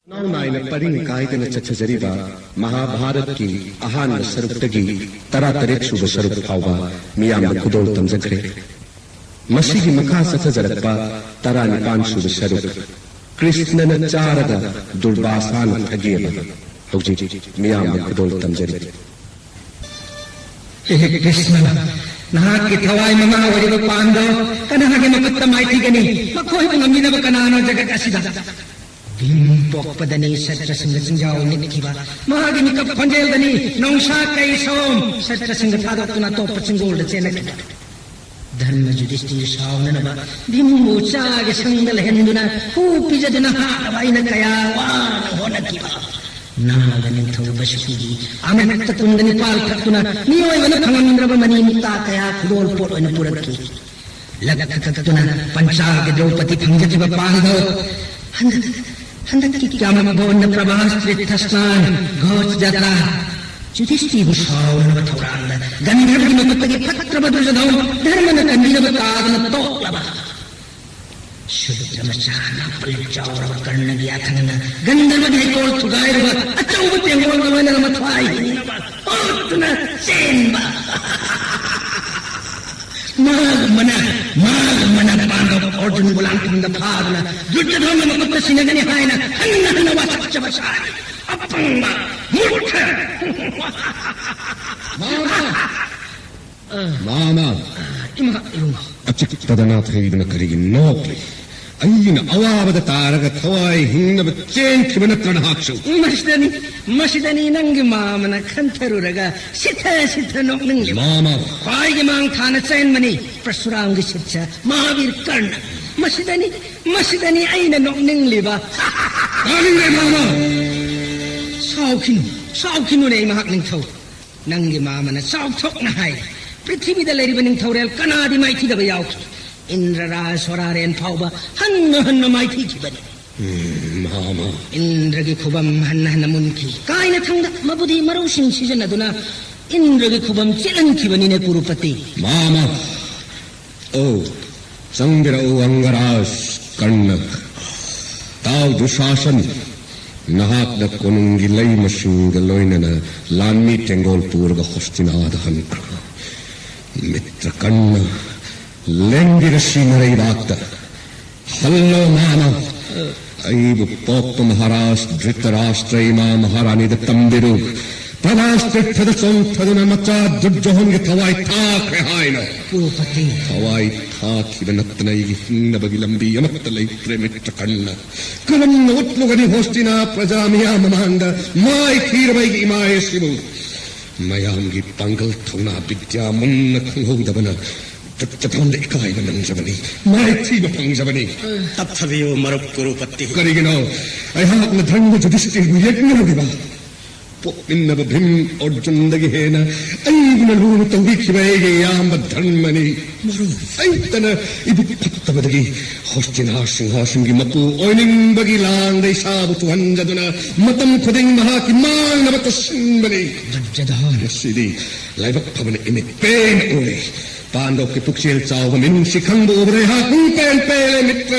नायना परिंग कायदन चचजरिबा महाभारत की अहान सरुक्तगी तरा तरेक सुब सरुक फावबा मियाम खुदोल तमजखरे मसीगी मखा सचजरकबा तरा निपान सुब सरुक कृष्णन चारगा दुर्बासान ठगेबा हौजी मियाम खुदोल तमजरी हे कृष्ण नहाक की थवाई ममा वरिब पांडव कनहागे मकत्त माइथी गनी मखोय ngamiनब कनानो जगत असिदा पोकपदनी सत्र संग चिंजाओ निकिबा महागे मिकप खंजेलदनी नौशा कई सोम सत्र संग थादोक्तुना तोप चिंगोल चेनकिबा धर्म युधिष्ठिर सावननबा भीमु चागे संगल हेंदुना हु पिजदना हावाइन कया वान होनकिबा नागनि थौबशुगी आमेनत तुंदनि पाल थक्तुना नियोयवन खंगंद्रब मनी मुक्ता कया खुदोल पोट ओइन पुरकी लगत थक्तुना पंचाग द्रौपदी फंगजिब पांडव हंदकी क्याम भवन प्रभास त्रिथस्नान घोष जात्रा युधिष्ठिर सावननब थौरांद गंधर्व मकत्तगे फत्रब दुजदौ धर्मन कंदिनब कागन तोलबा शुद्रमचाना पलचावर कर्ण गया थंगना गंधर्व धेकोल थुगायरब अचौब तेंगोल गवनर मथवाई ओतुना सेनबा माग मना पांडव अर्जुन बुलान तुंद फादना दुर्योधन मकत्त सिनगनि हायना हन्ना हन्ना वाचच बसारी अपंगा मूर्ख मामा इमा अचिक तदनाथ हेदन करिगी नोक्ली अय्यन अवाबद तारग थवाई हिंगब चेन खिबन तणहाक्षु मसिदनी नंगी मामना खंथरुरगा सिथ नोक्निंगली मामा खाइगी मांग थान चैन मनी परशुरामगी शिक्षा महावीर कर्ण मसिदनी आइना नोक्निंगलीबा कालिंगे मामा साउखिनु ने महक निंथौ नंगी मामना साउथोकना हाय पृथ्वीदा लेरिबा निंथौरेल कनादि माइथीदबा याउखि इंद्रराज स्वरारेन फावबा हन्न माइथी खिबनी मामा इंद्रगी खुबम हन्न मुनखी कायन थंग मबुदी मरुसिंग सिजनदुना इंद्रगी खुबम चिलन खिबनी ने कुरुपति मामा ओ संगिर ओ अंगराज कर्ण ताव दुशासन नहाक द कोनुंगी लई मशिंग लोइनन लानमी टेंगोल पूर्व हस्तिनाद हंक्र मित्र कर्ण लेंगिर सीनरई बात हल्लो मामा अईब पोप महाराज धृतराष्ट्र इमा महारानी द तंबिरु प्रभास्त्र थद संथदन मचा दुर्जोहन के थवाई थाक हायन कुरुपति थवाई थाक हिबनत्नई हिन्नबगी लंबी अमत्त लैत्रे मित्र कर्ण कलम नवत्लुगनि होस्तिना प्रजामिया ममांग माय खीरबई इमाय शिबु मयांगी पंगल थौना विद्या मुन्न खंगौदबन तत्तोंद इकाई नंजबनी माइथी बफंगजबनी तत्थवियो मरुक कुरुपति करिगिनो अयहाक न धर्म युधिष्ठिर यज्ञलुगिबा पोपिन्नब भीम अर्जुनदगी हेन अयगुन लूनु तंगी खिबैगे याम धर्मनी मरु ऐतन इबि फत्तबदगी हस्तिना सिंहासनगी मकु ओइनिंबगी लांगै साबु तुहंजदुना मतम खुदिंग महाकि मांगनब तसिंबनी जजदहन सिदी लाइबक फबन इमे पेन ओले पांडव के पुक्षेल चाव मिनु शिखंग ओबरे हा कुंपेल पेले मित्र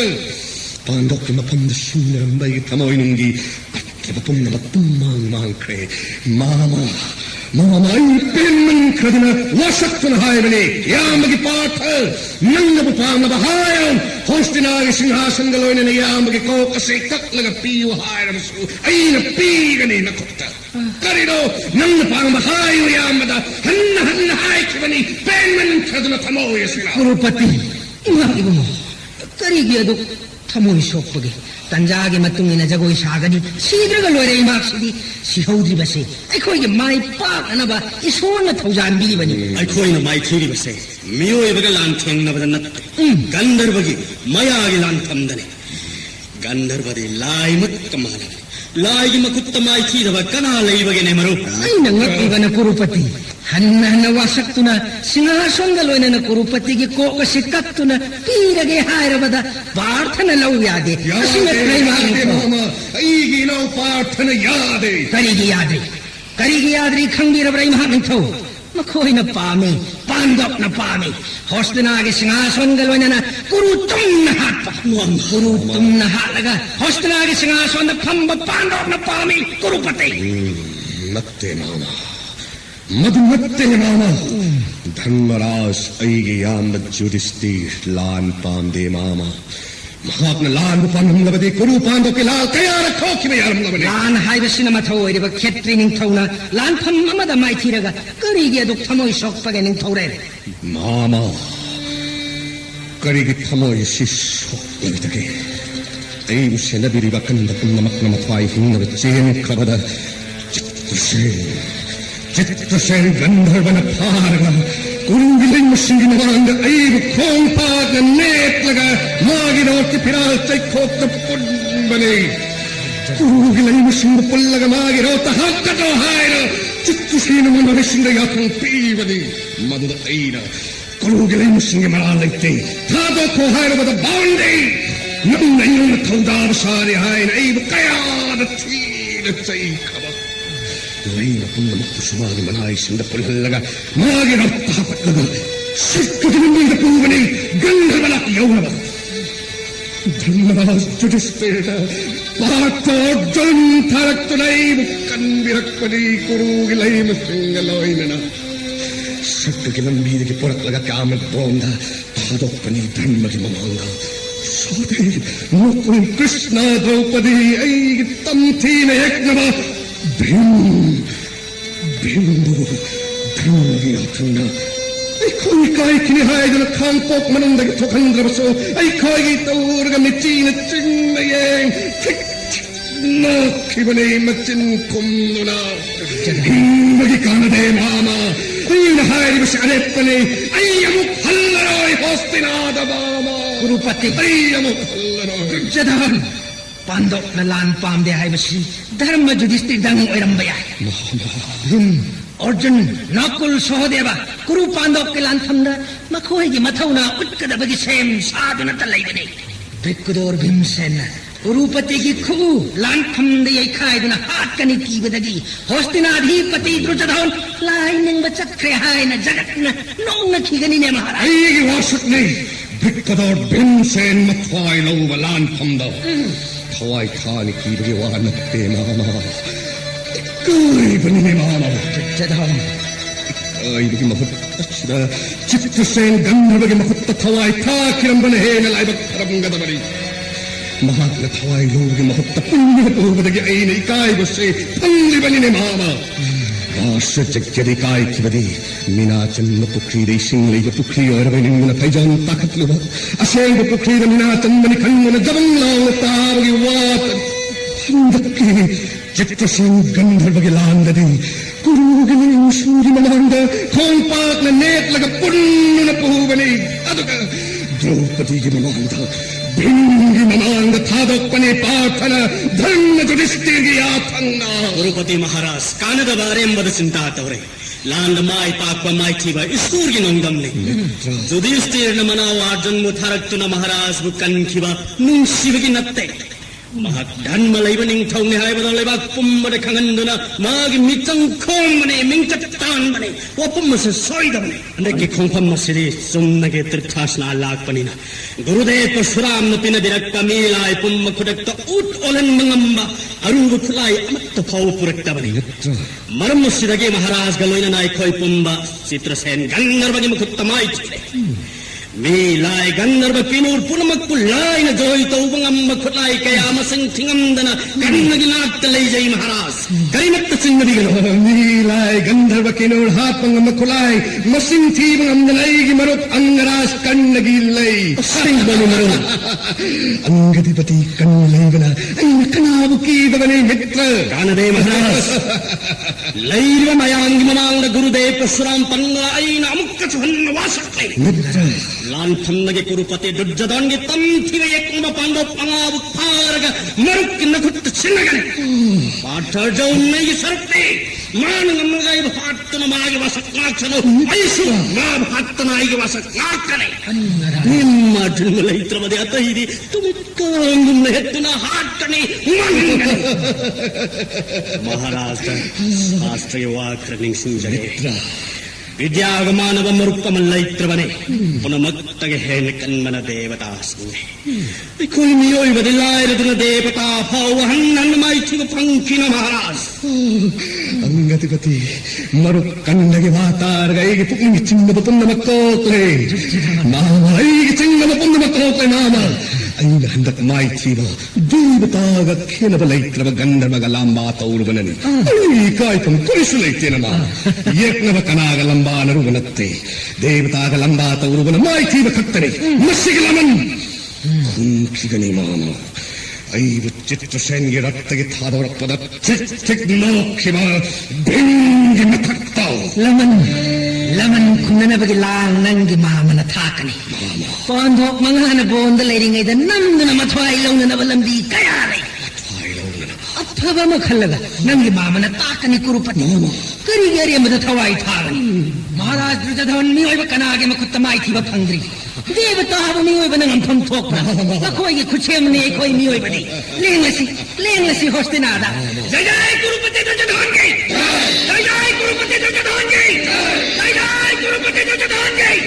पांडव के मफंद सुंदरंबई थमोइनुंगी अत्लबपुन्न मत्तुम मांग क्रे मामा आई पेन खदन वशक्तन हायबने यामगी पाठ नंगब पांगब हायम होस्तिनागे सिंहासन गलोइन ने यामगी कोकसे कक्लग पीव हायरमसु अइन पीगने नकुत्ता करिदो नंग पांगब हायु यामदा हन्न हाय खबनी पेन खदन थमोय सिला कुरुपति इमागिबो करिगी अदु थमोय सोपगे तंजागे मतुंगिना जगोय सागनी सीद्रग लोरे इमाक्सिदी सिहौद्री बसे अखोय माय पाकनबा इसोन थौजान बिबनी अखोय माय थीरी बसे मियोयबग लान थंगनबद नत गंधर्वगी मयागे लान थमदने गंधर्वदे लाय मत कमाला लायगी मकुत्त माय थीरब कना लैबगे ने मरो आई नंगतिबन कुरुपति हन्न वासक्तुना सिंहासन गलोइन कुरुपति की कोकसे कत्तुना पीरगे हायरबद प्रार्थना लौ यादे मामा अईगी नो प्रार्थना यादे करिगी यादे खंगीरब रई महानिथौ मखोइन पामे पांडव न पामी हौसना के सिंहासन गलवना ना कुरु तुम न हाथ कुरु तुम न हाथ लगा हौसना के सिंहासन न फंब पांडव न पामी कुरुपति नत्ते मामा मधुमत्ते मामा धर्मराज ऐगे याम जुडिस्तीर लान पांदे मामा महात्मा लान पांडव लबदे कुरु पांडव के लाल कया रखो कि मैं यार लबदे लान हाई बसिना मथो ओइरे खेत्री निंग थौना लान फम ममदा माइ थिरगा करिगे दुख थमोइ sok पगे निंग थौरे मामा करिगे थमोइ सिसो लबदे ऐ मुसेना बिरिबा कंदा पुन्नमक नमथवाई हिंग चेन खबदा चित्रसेन गंधर्वन फारगा कुरुंगिलिंग मुसिंगिन वांग ऐब खोंग पाग नेत लगा मागिनोर की फिराल चैखोक तपुन बने कुरुंगिलिंग मुसिंग पुल लगा मागिनो तहक्कतो हायरो चित्रसेन मनोरिसिंग याथं पीवने मदुद ऐना कुरुंगिलिंग मुसिंग मरा लेते थादो को हायरो बद बाउंडे नम नहीं थौदार सारे हायन ऐब कयाद थीन चैखबा लैन पुन्नमुक्त सुमानि मनाई सिंद पुल्लगा मागे रत्ता पट्लगा सिक्कदिन मीद पूवने गंधर्वला यौनव धर्मराज जुडिस्तीर पार्थो जन थरक्तुलै मुक्कन विरक्पदी कुरुगिलै मुसिंगलोइनना सिक्कदिन मीद के पुरक्लगा काम बोंदा तादोपनी धर्म की ममांगा सोदे मुकुल कृष्ण द्रौपदी ऐ तमथीन एकनवा Bimbo, Drangi Atuna. I koi kai kini hai dana kampok mananda ki tokandra baso. I koi ki taurga mitina chinna yang. Na kibane machin kumnuna. Magi kana de mama. Ayuna hai basi arepane. Ayamuk hallaroi hostina da mama. Kurupati. Ayamuk hallaroi. Jadan. Pandav न लान palm दे हाय बसी धर्म जुधिष्ठिर दंग ओइरंब याय अर्जुन नकुल सहदेवा कुरु पांडव के लान थमदा मखोय की मथौना उत्कदबगी same साधुन तलैगने बिकुदोर Bhimsen Kurupati की खु लान थमदे यै खायदुना हात कनि तीबदगी हस्तिनाधिपति द्रुजधन लाइनिंग बचक्रे हाय न जगत न नोंग खिगनि ने महाराज ऐ वासुक ने बिकुदोर भीमसेन मथवाय लौव लान थमदा हवाई खाने की भगवान ते मामा कोई बनी ने मामा जदाम आई बगी महत अच्छा चित्रसेन गंधर्व के महत हवाई था किरम बने है न लाइब परमगत बनी महात्मा हवाई लोग के महत पुण्य पूर्व दगे आई नहीं काय बसे फंगली बनी ने मामा आश जगदी काय की बदी मीना चन्न पुखरी दे सिंगले जो पुखरी और वे निंगन फैजान ताकत लो असेंग पुखरी दे मीना चन्न खंगन जबंग लांग तार की वात फंदकी चित्रसेन गंधर्व के लांग दे कुरुगिनी सूरी मनांग खों पाक ने नेत लग पुण्य न पुवनी अदक द्रौपदी की मनांग भिंगी मनांग थादोपने पार्थन धर्म जुडिस्तीर की आथंगा कुरुपति महाराज कानद बारें बद चिंता तवरे लांद माई पाकवा माई थीबा ईश्वर की नोंगमने जुडिस्तीर न मनाव अर्जुन मुथारक्तुन महाराज बुकन खिबा नुंसिब की नत्ते महक धर्म लैब निंगथौने हायबदा लेबाक पुम्बदे खंगनदुना मागी मिचंग खोमने मिंगचटान बने वपुम से सोइदबने अंदके खोंफम मसिरी सुन्नगे तीर्थासना लाकपनिना गुरुदेव परशुराम नपिन बिरक्का मीलाय पुम्म खुदक्त उट ओलन मंगम्बा अरुब खुलाई अमत्त फाउ पुरक्तबने मरम सिदगे महाराज गलोइना नाय खोय पुम्बा चित्रसेन गंधर्वगे मुखुत्तमाई मीलाय गंधर्व किनूर पुनमक्कु लाइन जोई तो उबंगम खुलाई कयाम सिंह थिंगमदना कन्नगी नाट लई जई महाराज करिमत्त सिंह दिगनो मीलाय गंधर्व किनूर हापंगम खुलाई मसिंह थी बंगमदनाई की मरुत अंगराज कन्नगी लई सिंह बनु मरु अंगदिपति कन्नई बना ऐन कनाब की बने मित्र कानदे महाराज लईव मयांग ममांग गुरुदेव परशुराम पंगा ऐन अमुक्क छन्न वासक्ले मित्र लान थमनगे कुरुपति दुर्जदनगे तम थिवे एकम पांडव पंगाव फारग मरुक नखुत छिनगने पाठर जो नहीं सरते मान नमगाई फाटन मागे वसक्नाक्षनो ऐसु मा फाटनाई वसक्नाकने निम्म धुमलैत्रमदे अतहिदि तुमि कांगुम हेतुना हाटने महाराज शास्त्रीय वाक्रनिंग सुजगे विद्याग मानव मरुक्कम लैत्रवने पुनमत्तगे हेन कन्मन देवतास्मि कोई मियोई बदलायरदुन देवता फावहन नन्माइचुग पंकिन महाराज अंगतिपति मरु कन्नगे वातारगैगे पुक्नि चिन्नब पुन्नमक्कोत्रे मामाईगे चिन्नब पुन्नमक्कोत्रे मामा अय्य हंदक माइचीबा देवताग खेनब लैत्रब गंधर्वग लांबा तौरुबननि अय्य कायपं कुरिसुलैतेनम येक्नब कनाग लंबा नरुबनत्ते देवताग लंबा तौरुबन माइचीब खत्तने मस्सिगलमन कुंकिगनि मामा अय्य चित्रसेनगे रत्तगे थादवरपद चिक चिक नोखिबा भिंगी मथक्ताव लमन कुन्ननबगे लांग नंगी मामन थाकनी पांधोक मंगान बोंद लेरिंगैदा नंदुन मथवाई लौननब लंबी कया लै अफबा मखल्लगा नंगी मामन ताकनी कुरुपति करिगे अरियमद थवाई थागनी महाराज दुर्योधन मियोइब कनागे मखुत्तमाई थीबा फंग्री देवताब मियोइब नंगम थोकना लखोइगे खुछेमने कोई मियोइबदी लेंगलसी होस्तिनादा जय जय कुरुपति दुर्योधन की जय जय कुरुपति दुर्योधन की जय जय कुरुपति दुर्योधन की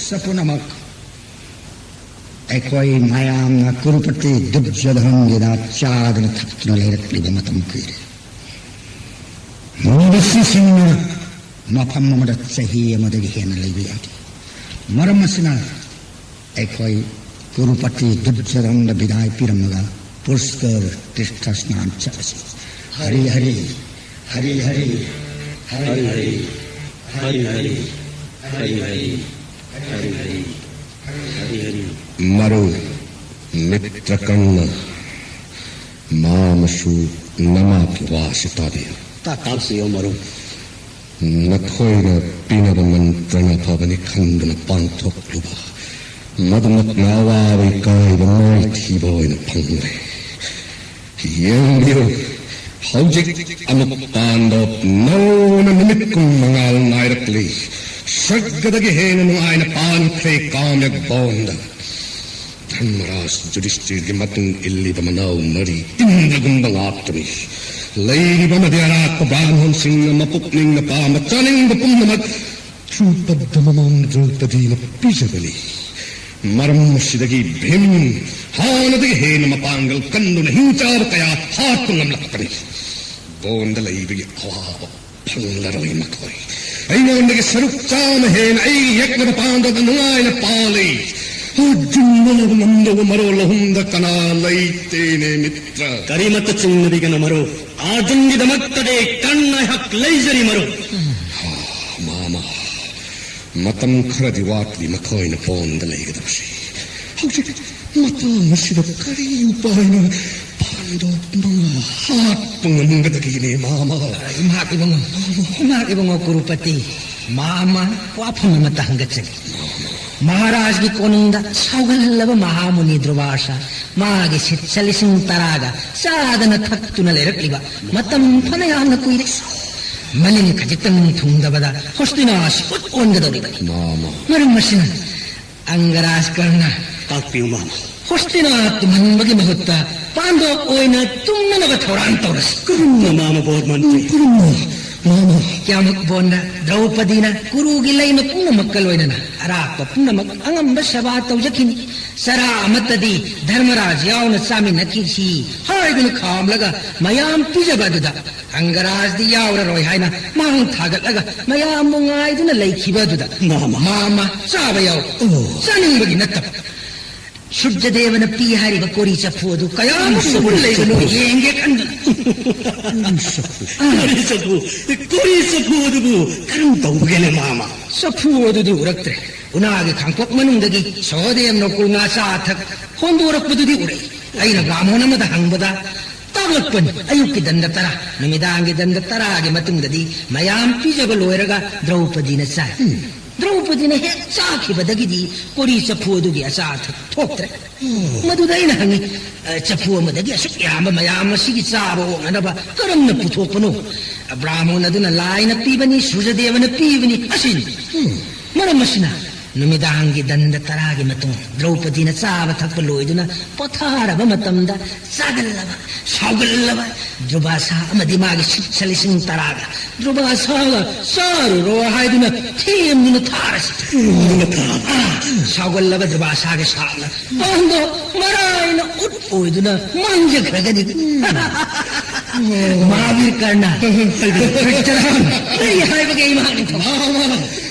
सपुनमक एकोई मायाम कुरुपति दुर्योधन गिदा चादन थक्तन लेरक्लिब मतम कुरे मुनिसी सिंह मफम ममद सही मदगी हेन लेबियाटी मरमसना एकोई कुरुपति दुर्योधन बिदाय पिरमगा पुष्कर तीर्थ स्नान चलसी हरि हरि हरि हरि हरि हरि हरि हरि हरि हरि हरि हरि हरि हरि मरु मित्रकर्ण मामसु नमाभिवासितादिय तातासियो मरु नखोइना पिनब मंत्रना भवनि खंदन पांथोक्लुबा मदमत नावावै कायब माइथीबोइन फंगरे येंगियो हौजिक अमुक पांडव नौन निमित्कुं मंगाल नायरक्ली स्वर्गदगे हेन नुआयन पांथे काम्यक बोंद धर्मराज युधिष्ठिरगे मतुंग इल्लिब मनाव मरी इंद्रगुंबंग आप्तमी लैरिब मध्यरात्म ब्राह्मण सिंह मपुक्निंग पाम चनिंग पुन्नमत चूपद्दममं द्रौपदीन पिजबली मरमसिदगी भीम हानदगे हेन मपांगल कंदुन हिंचार कया हातुंगम लक्पनी बोंद लैबिगे अवाब फंगलरोय मकोय ऐनोंदगे सरुक चाम हेन ऐ यक्नब पांडव नुआयन पाले जुम्मनब नंदव मरो लहुंद कना लैतेने मित्र करिमत चिन्नदिगन मरो आजुंगिद मत्तदे कन्न हक लैजरी मरो मामा मतम खरदि वाटली मखोइन पोंद लैगदवसी हौजिक मतामसिद करी उपायन पांडव मंगा हात पुंगमंगदगिने मामा इमाकिबंग कुरुपति मामा वाफम मतहंगचगे महाराज की कोनिंदा सौगल्लब महामुनि द्रुवासा मागे सित्सलिसिंग तरागा साधन थक्तुन लेरक्लिब मतम फनयान कुइरे मनिन खजितंग थुंगदबदा होस्तिनास ओनगदोरिबनि मामा मरमसिन अंगराज करना तापियो मामा होस्तिना तुमंबगी महत्ता पांडव ओइना तुमनब थोरान तोरस कुरुन्न मामा बोर मंत्री मामा क्या मक बोंदा द्रौपदी ना कुरु गिलाई न पुन्न मक्कल ओइना अराप पुन्न मक अंगम बसबा तौजकिन सरा मतदी धर्मराज यावन सामी नकीसी हायगन खाम लगा मयाम पिजबदुदा अंगराज दी यावर रोय हायना मांग थागलगा मयाम मुंगाइदुना लैखिबदुदा मामा साबयाव सानिंबगी नत्तब शुद्धदेवन पी हरिब कोरी चफोदु कयाम सुबुल्लेगनु येंगे कंद कोरी सफोदु करूं तौगेने मामा सफोदु दुरक्त्रे उनागे खांकोक मनुंदगी सोदेम नकुल ngaसा थक होंदोरक्पदुदी उरे अइना ब्राह्मणमद हंगबदा तावलपन अयुक्की दंड तरा नमिदांगे दंड तरागे मतुंगददी मयाम पिजब लोयरगा द्रौपदीना साय ದ್ರೌಪದಿನ ಹೆಚ್ಚಾಕಿಬದಗಿದಿ ಕೊಡಿ ಚಪ್ಪು ಅದುಗೆ ಅಸಾಥ ಥೋಕ್ತ್ರೆ ಮದುದೈನ ಹಂಗಿ ಚಪ್ಪು ಅಮದಗಿ ಅಸು ಯಾಮ ಮಯಾಮ ಸಿಗಿ ಚಾಬೋ ಅಂಗನಬ ಕರಮ್ನ ಪುಥೋಪನು ಬ್ರಾಹ್ಮಣದನ ಲಾಯನ ಪೀಬನಿ ಸೃಜದೇವನ ಪೀಬನಿ ಅಸಿನ್ ಮರಮಸಿನ ನುಮಿದಾಂಗಿ ದಂಡ ತರಾಗಿ ಮತ್ತು ದ್ರೌಪದಿನ ಚಾವ ಥಪ್ಪ ಲೋಯ್ದುನ ಪೊಥಾರಬ ಮತಂದ ಸಾಗಲ್ಲವ ಸಾಗಲ್ಲವ ದ್ರುಬಾಸ ಅಮದಿ ಮಾಗಿ ಸಿಚ್ಚಲಿಸಿನ ತರಾಗ ದ್ರುಬಾಸಾಗ ಸಾರು ರೋ ಹಾಯ್ದುನ ಥೇಮ್ನ ಥಾರಸಿ ಸಾಗಲ್ಲವ ದ್ರುಬಾಸಾಗ ಸಾಲ ಬಂದು ಮರಾಯಿನ ಉಟ್ ಓಯ್ದುನ ಮಂಜ ಗ್ರಗದಿ ಮಾವೀರ್ ಕರ್ಣ ಹಾಯ್ಬಗೆ ಈ ಮಾನಿತ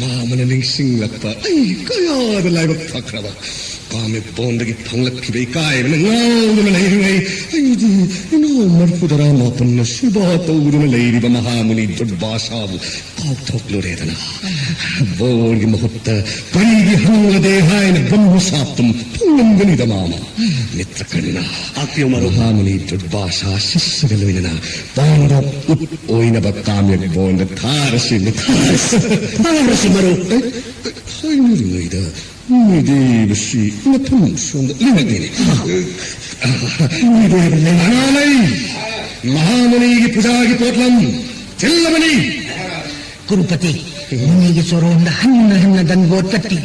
ಮಾಮನ ನಿಂಗ್ಸಿಂಗ್ಲಪ್ಪ ಕಯಾದ ಲೈವ ಫಕ್ರವ ಕಾಮೆ ಬೋಂದಗಿ ಫಂಗ್ಲಕ್ಕಿಬೈ ಕಾಯನ ಗಾವುದನ ಲೈರಿವೈ ಐದು ಏನೋ ಮರ್ಪುದರ ಮಾಪನ್ನ ಶಿವ ತೌದುನ ಲೈರಿವ ಮಹಾಮುನಿ ದೊಡ್ಡ ಭಾಷಾವು ಕಾಕ್ತೋಕ್ಲೋರೇದನ ಬೋರ್ಗಿ ಮಹುತ್ತ ಪರಿಗಿ ಹಂಗ ದೇಹಾಯನ ಬ್ರಹ್ಮ ಸಾಪ್ತಂ ಪುಂಗಂಗನಿದ ಮಾಮ ಮಿತ್ರ ಕಣ್ಣ ಆಪ್ಯ ಮಹಾಮುನಿ ದೊಡ್ಡ ಭಾಷಾ ಶಿಸ್ಸಗಲುವಿನ ಪಾಂಡ ಉತ್ ಓಯ್ನಬ ಕಾಮ್ಯ ಬೋಂದ ಥಾರಸಿ ಥಾರಸಿ ಮರು ಹೈನುರಿದ ದೇವಶ್ರೀ ಮಹಾಮುನಿಗೆ ಪೂಜಾಗಿ ಪೋಟ್ಲಂ ಚೆಲ್ಲಮನಿ ಕುರುಪತಿ ಮುನಿಗೆ ಸೊರೋಂದ ಹನ್ನ ದಂಗೋಟ್ ಕಟ್ಟಿ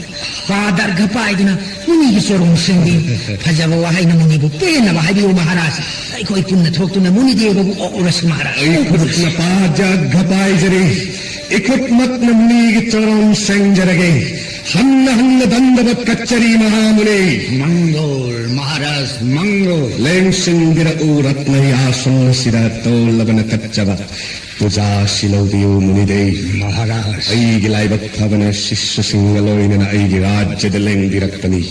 ಪಾದರ್ಘ ಪಾಯ್ದಿನ ಮುನಿಗೆ ಸೊರೋಂ ಸಂಗಿ ಫಜವ ವಾಹೈನ ಮುನಿಬು ಪೇನವ ಹರಿಯೋ ಮಹಾರಾಜ ಐಕೋಯ್ ಪುಣ್ಯ ಥೋಕ್ತುನ ಮುನಿ ದೇವವು ಓರಸ್ ಮಹಾರಾಜ ಐಕುಟ್ನ ಪಾದರ್ಘ ಪಾಯ್ಜರಿ ಇಕುಟ್ ಮತ್ನ ಮುನಿಗೆ ಸೊರೋಂ ಸಂಜರಗೆ ಹನ್ನ ದಂದವ ಕಚ್ಚರಿ ಮಹಾಮುನಿ ಮಂಗೋಲ್ ಮಹಾರಾಜ್ ಮಂಗೋಲ್ ಲೇಂಸಿಂಗಿರ ಊರತ್ನಯ್ಯ ಸೊನ್ನಸಿರ ತೋಲ್ಲವನ ಕಚ್ಚವ ಪೂಜಾ ಶಿಲೌದಿಯು ಮುನಿದೆ ಮಹಾರಾಜ್ ಐಗಿ ಲಾಯ್ಬಕ್ಕವನ ಶಿಷ್ಯ ಸಿಂಗಲೋಯ್ನ ಐಗಿ ರಾಜ್ಯದ ಲೆಂದಿರಪ್ಪನಿ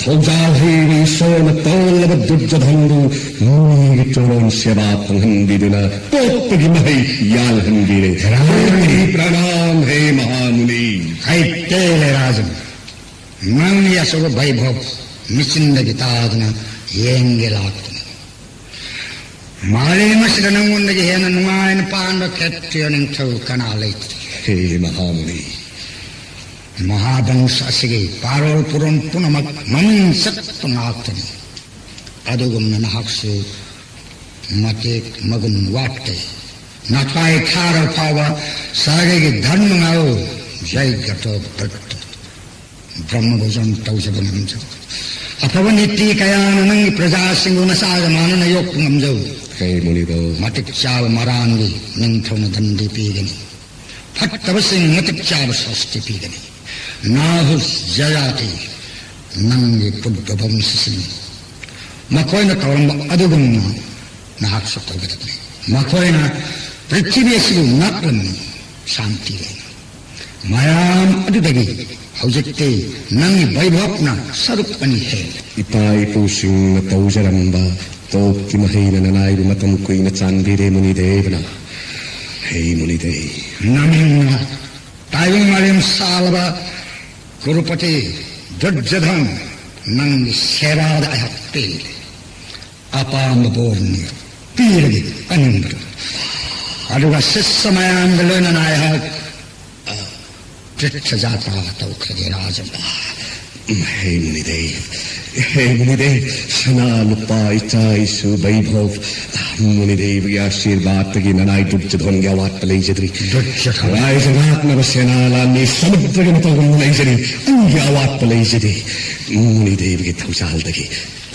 ಥೌಜಾಹೇವಿ ಸೋನ ತೋಲ್ಲವ ದುರ್ಜಧಂದು ಮುನಿಗೆ ಚೋರೋನ್ ಸೇವಾ ಪಂಗಂದಿದುನ ಪೋಪ್ಪಗಿ ಮಹೈ ಯಾಲ್ ಹಂಗಿರೆ ಪ್ರಣಾಮ್ ಹೇ ಮಹಾಮುನಿ ಐತೇಲೆ ರಾಜನ್ ನಂಗೆ ಯಶವ ವೈಭವ್ ಮಿಸಿಂದಗಿ ತಾದನ ಏಂಗೆಲಾಗ್ತದೆ ಮಾಳೆ ಮಸಿದ ನಂಗೊಂದಿಗೆ ಏನ ನುಂಗಾಯನ ಪಾಂಡ ಕೆತ್ತಿಯ ನಿಂತವು ಕಣಾಲೈತಿ ಹೇ ಮಹಾಮುನಿ ಮಹಾವಂಶಸಿಗೆ ಪಾರೋಳ್ ಪುರನ್ ಪುನಮಕ್ ಮನ್ ಸತ್ತನಾಗ್ತದೆ ಅದುಗುಮ್ ನನ್ನ ಹಾಕ್ಸು ಮತ್ತೆ ಮಗನ್ ವಾಟ್ತೆ ನಕಾಯಿ ಖಾರ ಪಾವ ಸಾಗೆಗೆ ಧರ್ಮ ನಾವು ಜೈ ಗಟೋ ಬಟ್ ಬ್ರಹ್ಮಭುಜಂ ತೌಸಬ ನಮ್ಜವು ಅಥವಾ ನಿತ್ತಿ ಕಯಾನ ನಂಗೆ ಪ್ರಜಾಸಿಂಗುನ ಸಾಗ ಮಾನನ ಯೋಕ್ ನಮ್ಜವು ಹೇ ಮುನಿದೋ ಮತಿಕ್ ಚಾವ ಮರಾಂಗಿ ನಿಂಥವನ ದಂಡಿ ಪೀಗನಿ ಫಟ್ಟವ ಸಿಂಗ್ ಮತಿಕ್ ಚಾವ ಸ್ವಸ್ತಿ ಪೀಗನಿ ನಾಹುಸ್ ಜಯಾತಿ ನಂಗೆ ಪುಡ್ಡ ವಂಶಸಿನಿ ಮಕೋಯ್ನ ತವರಂಬ ಅದುಗುನ್ನ ನಾಕ್ಸ ತೋಗತನೆ ಮಕೋಯ್ನ ಪೃಥ್ವಿಯಸಿಲು ನಕ್ಲನ್ನು ಶಾಂತಿಗೆ ಮಯಾಂ ಅದುದಗಿ ಹೌಜತ್ತೆ ನಂಗೆ ವೈಭವನ ಸರುಪ್ಪನಿ ಹೇ ಇಪಾಯಿ ಪೂಸಿಂಗ ತೌಜರಂಬ ತೋಕ್ಕಿ ಮಹೈನ ನನಾಯಿರು ಮತಂ ಕುಯ್ನ ಚಾಂದಿರೆ ಮುನಿದೇವನ ಹೇ ಮುನಿದೇ ನಮಿನ್ನ ತಾಯಿಂ ಮಳೆಂ ಸಾಲವ ಕುರುಪತಿ ದೊಡ್ಡಧನ್ ನಂಗೆ ಸೇರಾದ ಪೇಲೆ ಅಪಾಂಬ ಬೋರ್ನಿ ಪೀರಗಿ ಅನಿಂದ್ರು ಅಡುಗ ಶಿಸ್ಸಮಯಾಂಗಲು ನಾಯ ಪೃಚ್ಛ ಜಾತ ತೌಖದೆ ರಾಜ ಹೇ ಮುನಿದೇ ಶನಾಲುಪಾಯಿ ಚಾಯಿಸು ವೈಭವ್ ಮುನಿದೇವಿಗೆ ಆಶೀರ್ವಾದಗಿ ನನಾಯಿ ದುಡ್ಜಧೋನ್ಗೆ ಅವಾಟ್ ಲೈಜದ್ರಿ ರಾಯಜನಾತ್ಮವ ಸೇನಾಲಾನಿ ಸಮುದ್ರಗೆ ಮತವನ್ನು ಲೈಜರಿ ಅಂಗೆ ಅವಾಟ್ ಲೈಜದೆ ಮುನಿದೇವಿಗೆ ತೌಜಾಲ್ದಗೆ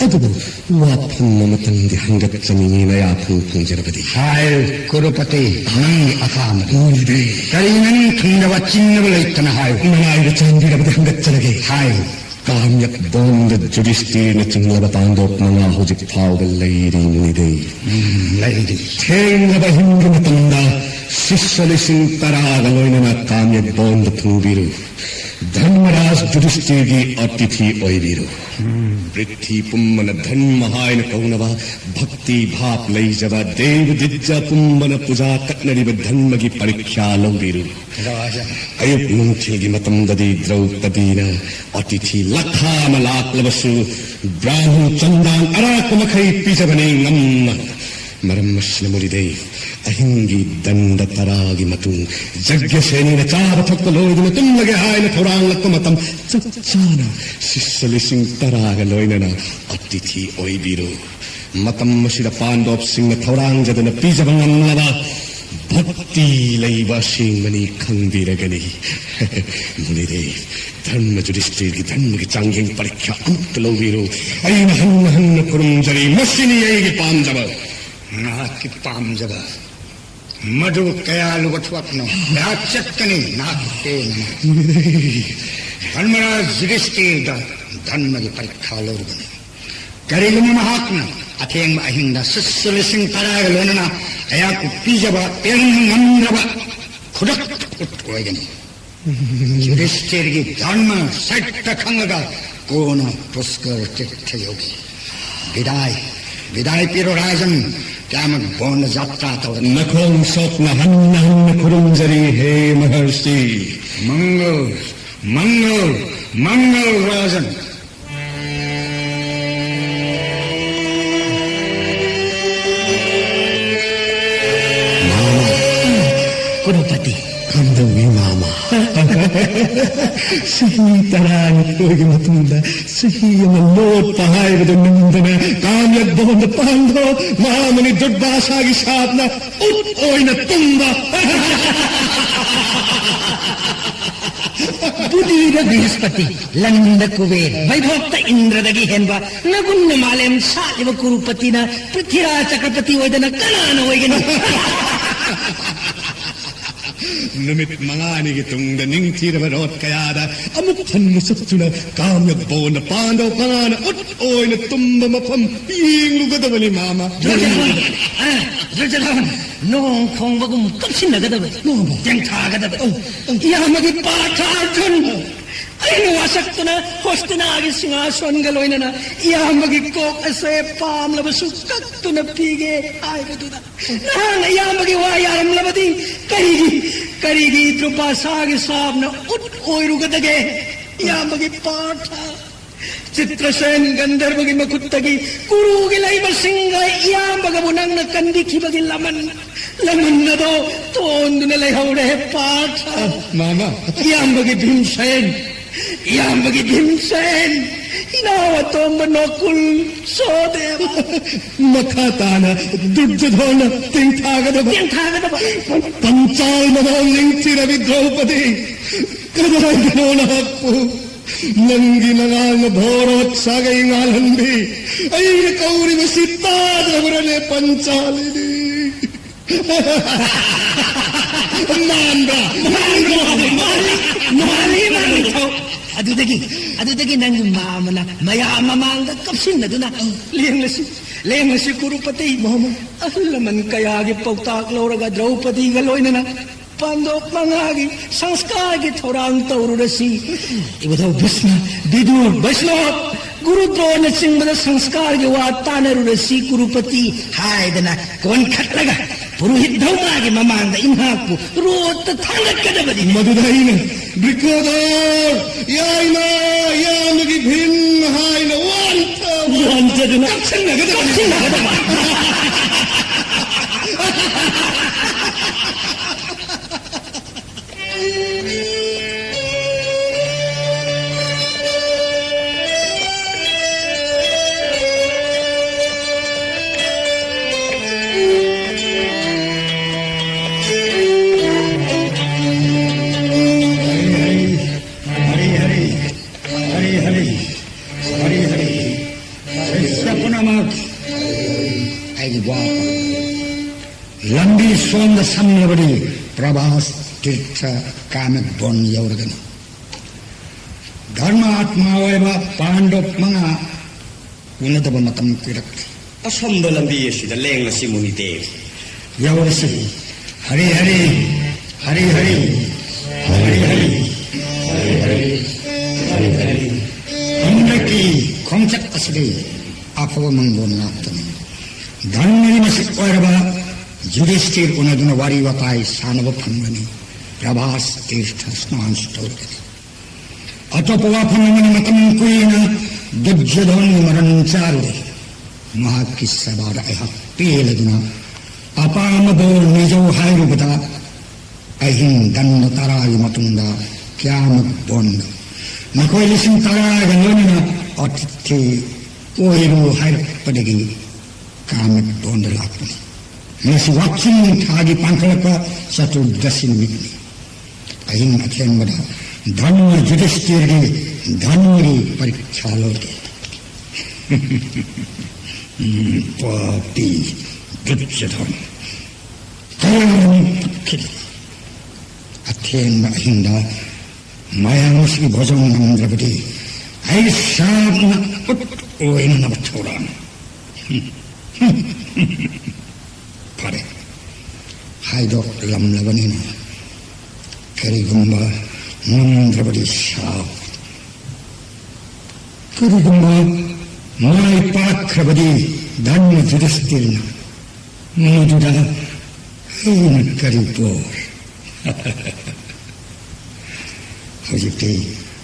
ಅದು ವಾಪನ್ನ ಮತಂದಿ ಹಂಗಚ್ಚನೀನ ಯಾಪು ಪುಂಜರಬದಿ ಹಾಯ್ ಕುರುಪತಿ ನಂಗೆ ಅಕಾಮ ಮುನಿದೇ ಕರೀನನ್ ಖಂಡವ ಚಿನ್ನವಲೈತನ ಹಾಯ್ ನನಾಯಿದ ಚಾಂದಿರಬದಿ ಹಂಗಚ್ಚನಗೆ ಹಾಯ್ ಕಾಮ್ಯಕ್ ಬೋಂದ ಜುಡಿಸ್ತೀರ್ನ ಚಿಂಗ್ಲವ ತಾಂದೋಪ್ಮನ ಹುಜಿಕ್ ಪಾವಲ್ ಲೈರಿ ಮುನಿದೇ ಲೈದಿ ಥೇಂಗವ ಹಿಂಗನ ತಂದ शिष्य लिसिंग तरागा लोइनना काम्य बोंद थुबिरु धर्मराज युधिष्ठिरगी अतिथि ओइबिरु पृथ्वी पुम्मन धर्म हायन कौनवा भक्ति भाप लैजवा देव दिज्जा पुम्मन पूजा कट्नरिब धर्मगी परीक्षा लौबिरु अयुप नुंखिलगी मतमददी द्रौपदीन अतिथि लखाम लाक्लबसु ब्राह्मण चंदान अराकमखै पिजबने ngam मरम्मस्न मुरिदेव अहिंगी दंड तरागी मतुं यज्ञ सेनीन चार थक लोइदन तुम लगे हायन थोरांग लक्क मतम चचाना शिष्य लिसिंग तराग लोइनना अतिथि ओइबिरु मतम मसिद पांडव सिंह थोरांग जदन पिजबंगमलवा भक्ति लैबा सिंहमनी खंबिरगनी मुनिदेव धर्म युधिष्ठिर की धर्म की चांगिंग परीक्षा अंत लोबिरु अइन हन्न हन्न कुरुंजरी मसिनी येगी पांजब नाकी पामजब मधु कयालु वठवकनो याचकनी नाके धर्मराज युधिष्ठिर धर्म की परीक्षा लोरगनी करिगम महात्मा अथेंग अहिंदा सस्सलिसिंग तराग लोनना अया कुपीजब पेरंग नंद्रब खुदक उठोगनी युधिष्ठिर की धर्म सट्ट खंगगा कोन पुष्कर तीर्थ योगी विदाय विदाय पिरो राजन त्यामक बोन यात्रा तो नखों स्वप्न हन्न हन्न कुरुंजरी हे महर्षि मंगल मंगल मंगल राजन कुरुपति कंदवी मामा सही तरह कोई मतुंदा सही लोट पहाय बदनिंदना काम्यक बोंद पांडो मामनी दुर्भाषागी साधना उत ओइन तुम्बा बुधीर बृहस्पति लंड कुबेर वैभक्त इंद्रदगी हेन्वा नगुन्न मालेम सालिव कुरुपतिन पृथ्वीराज चक्रपति ओइदन कनान ओइगनी नुमित मंगानी की तुंग निंगथीर वरोत कयादा अमुक थन्न सत्तुना काम्य बोन पांडो पान उत ओइन तुम्ब मफम यिंगुगदबनी मामा रजलावन नों खोंबगुम कपसिनगदब जंथागदब यामगी पाठार्जुन अइनु वासक्तुना होस्तुना आगे सिंहासन गलोइनना यामगी कोक असे पामलबसु कक्तुना पीगे आयगदुना नान यामगी वायारमलबदी करिगी द्रुपासागे साबना उत ओइरुगदगे यामगी पाठा चित्रसेन गंधर्वगी मकुत्तगी कुरुगी लैब सिंह यामगबु नंगना कंदिखिबगी लमन्नदो तोंदुना लैहौरे पाठा मामा यामगी भीमसेन इनावतोंब नकुल सोदेव मखाताना दुर्योधन तिंथागदब पंचाल मदो लिंगथिरवि द्रौपदी कदरगोन हप्पु नंगी नगांग भोरोत्सागई गालंबी अय्य कौरी वसिता द्रवरने पंचालिनी अदुदगी नंग मामना मया ममांग कपसिनदुना लेंगलसी कुरुपति अहलमन कयागी पौताक लौरगा द्रौपदी गलोइनना पांडव मंगागी संस्कार की थोरांग तौरुरसी इबदौ भीष्म विदुर वैष्णव गुरुद्रोण सिंह संस्कार की वात तानरुरसी कुरुपति हायदना कोन खटलगा पुरोहित धौमागी ममांग इन्हाकु रोत थांगकदबदी मधुदाइन ब्रिकोदर याइना यामगी भिन्न हाइना वांतदुना कपसिनगदब लंबी सोंद सम्यवड़ी प्रभास तीर्थ कामक बोन यौरगनी धर्म आत्मा वैभव पांडव मंगा उन्नतब मतम किरक असंब लंबी असिदा लेंगलसी मुनिदेव यौरसी हरि हरि हरि हरि हरि हरि हरि हरि हरि हमकी खोमचक असरे आफवा मंगोन नातन धन्यरी मसिक ओरबा युधिष्ठिर उनदुन वारी वताई सानव फंगनी प्रभास तीर्थ स्नान स्टोर अतोपवा फंगनी मतम कुइन दुर्योधन मरण चारुदे महाकी सबार अह पेलदुना अपाम बोल निजो हायरुबदा अहिं दंड तराई मतुंदा क्यामत बोंड नकोई लिसिंग तराई गलोनिना अतिथि ओहिरू हायरुपदगी कामत बोंड लापनी नसी वाक्सिंग थागी पांखलका चतुर्दशी मिटनी अहिं अथेन बदा धर्म युधिष्ठिर धनुरी परीक्षा लोटे पापी दुर्योधन अथेन अहिंदा मायामुषी भोजन नंद्रपति ऐसा ओइन नव छोड़ा परे हाइदो लमलबनी ना करिगुम्बा नंद्रपति शाप करिगुम्बा माय पाख्रपति धन्य युधिष्ठिर मुजुदा इन करिपोर हजिते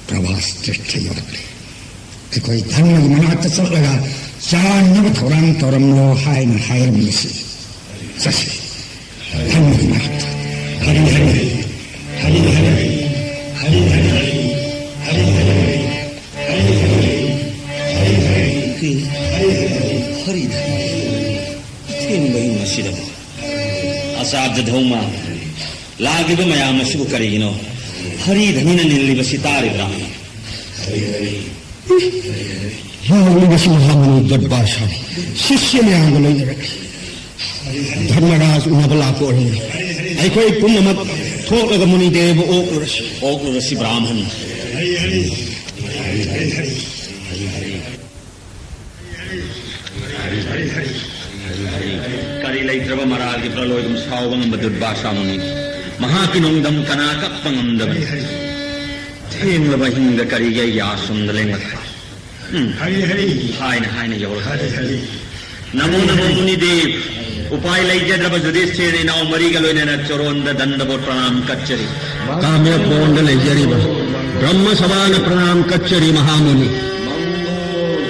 प्रवास श्रेष्ठ योगले कोई धन्य मनात चल लगा चार नव थोरांग तोरम लो हाय न हायर मिसी ससे धन्य मनात हरि हरि हरि हरि हरि हरि हरि हरि थेन बही मसिदब असाब्द धौमा लागिब मयाम असिबु करिगिनो हरि धनिन निल्लिबसि तारिब्रा लिबसि महामुनि दरबार शिष्य ने आंगल धर्मराज उनबला को अखोई पुनमक थोक मुनि देव ओकुरसि ब्राह्मण करी लैत्रब मरागी प्रलोयम सावंग दुर्भाषा मुनि महाकिनोंदम कना कप्पंगंदम थेंग बहिंग करी गई यासुंदलेंग हरि हरि हायन हायन योर नमो नमो मुनि देव उपाय लैजद्रब युधिष्ठिर नाव मरीगलोयन चोरोंद दंडबो प्रणाम कच्चरी काम्य बोंड लैजरिब ब्रह्म समान प्रणाम कच्चरी महामुनि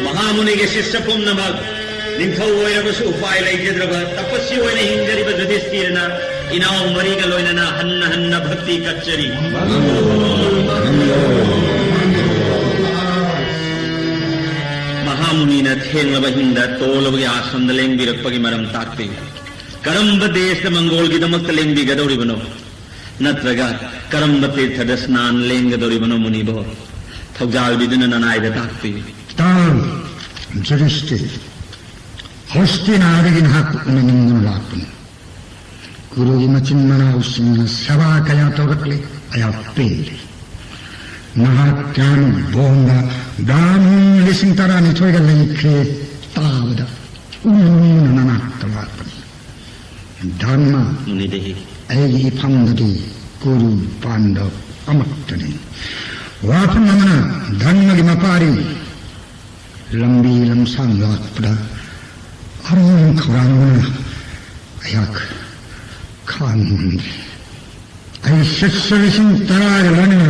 महामुनि के शिष्य पुण्यमग निंथौ ओइरबसु उपाय लैजद्रब तपस्वी ओइने हिंजरिब युधिष्ठिरना इनाव मरीगलोयनना हन्न हन्न भक्ति कच्चरी महामुनिन थेंगलब हिंद तोलबगे आसंद लेंबिरक्पगे मरम ताक्ते करंब देश मंगोल गिदमक्त लेंबिगदौरिबनो नत्रगा करंब तीर्थ स्नान लेंगदौरिबनो मुनिबो थौजाल बिदुन ननायद ताक्ते तान युधिष्ठिर हस्तिनारगिन हाक उननिंगन लापन गुरुगी मचिन मना उसिंग सभा कया तोरकले अया पेले महात्यान बोंगा दाम लिसिंग तरा ने छोइगा लेखे तावदा उन्नन ननात्तलापन धर्म मुनि देहि ऐगी फंगदी गुरु पांडव अमक्तने वापन नमना धर्म की मपारी लंबी लमसांग लापड़ा अरुण खरांगना अयाक खान ऐ शिष्य तरार लना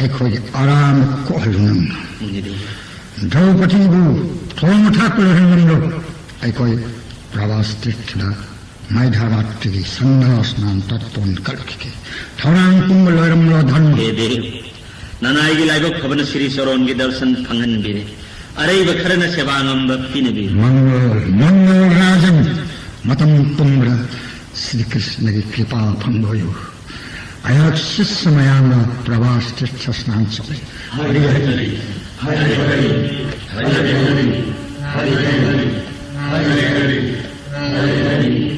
ऐखोज आराम कोहलुनम द्रौपदी बु थोम ठाकुर हंगलो ऐखोज प्रवास तीर्थना मैधारात्रि संध्यास्नान तत्पन कलके थोरांग कुंभ लोरमलो धर्म हे देव ननायगी लाइबक खबन श्री सरोन के दर्शन फंगन बिरे अरे बखरन सेवांगम भक्ति नबी मंगल मंगल राजन मतम तुम्र श्री कृष्ण की कृपा फंगोयो अयाक शिष्य मयांग प्रवास तीर्थ स्नान चले हरि हरि हरि हरि हरि हरि हरि हरि हरि हरि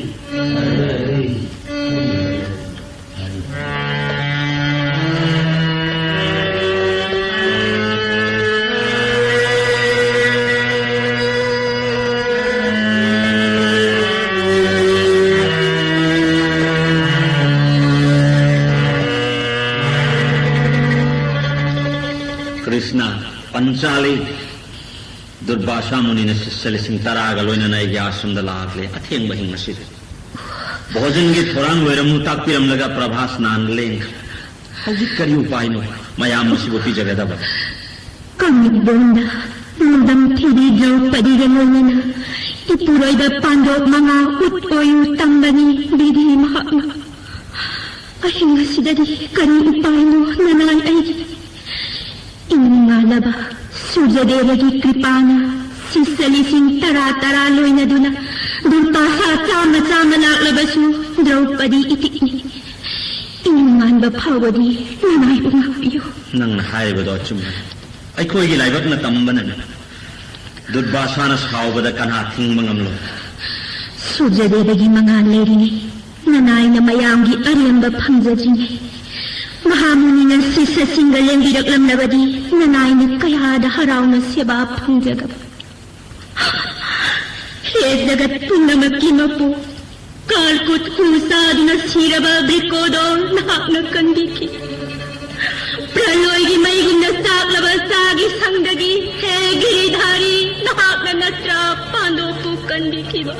चाली दुर्भाषा मुनि ने शिष्य लिसिंग तरागा लोइनना अꯩꯒꯤ आश्रमदा लाखले अथेंग बहिंग मसिद भोजन की थोरांग लोइरमु ताकपिरमलगा प्रभास नान लेंग हौजिक करी उपाय नो मयाम मसिबो पिजगदबा कमिबोंदा मुदम थिरी द्रौपदी गलोइनना इपुरोइदा पांडव मंगा उत्ओयु तंगनी बिधि महात्मा अहिंग सिददी करी उपाय नो ननाय अꯩगी इनिंगालबा सूर्यदेवगी कृपाना शिष्य लिसिंग तरा तरा लोइनदुना दुर्भाषा चाम चाम लाक्लबसु द्रौपदी इतिनी इनिंगानबा फावदी ननाय उंगपियो नंग हाइबदो चुम अखोइगी लाइबकना तंबना दुर्भाषाना सावबदा कना थिंग मंगमलो सूर्यदेवगी मंगान लेरिने ननायना मयामगी अरियंबा फंगजजिने महामुनिना शिष्य सिंग लेंबिरक्लमनबदी ननायना कयादा हरावना सेवा फंगजगब हे जगत पुनमकी मपु कालकुत कुसादना सिरबा ब्रिकोदो नाहकना कंदिकी प्रलयगी मैगुना साक्लबा सागी संगदगी हे गिरिधारी नाहकना नत्रा पांडवपु कंदिकीबा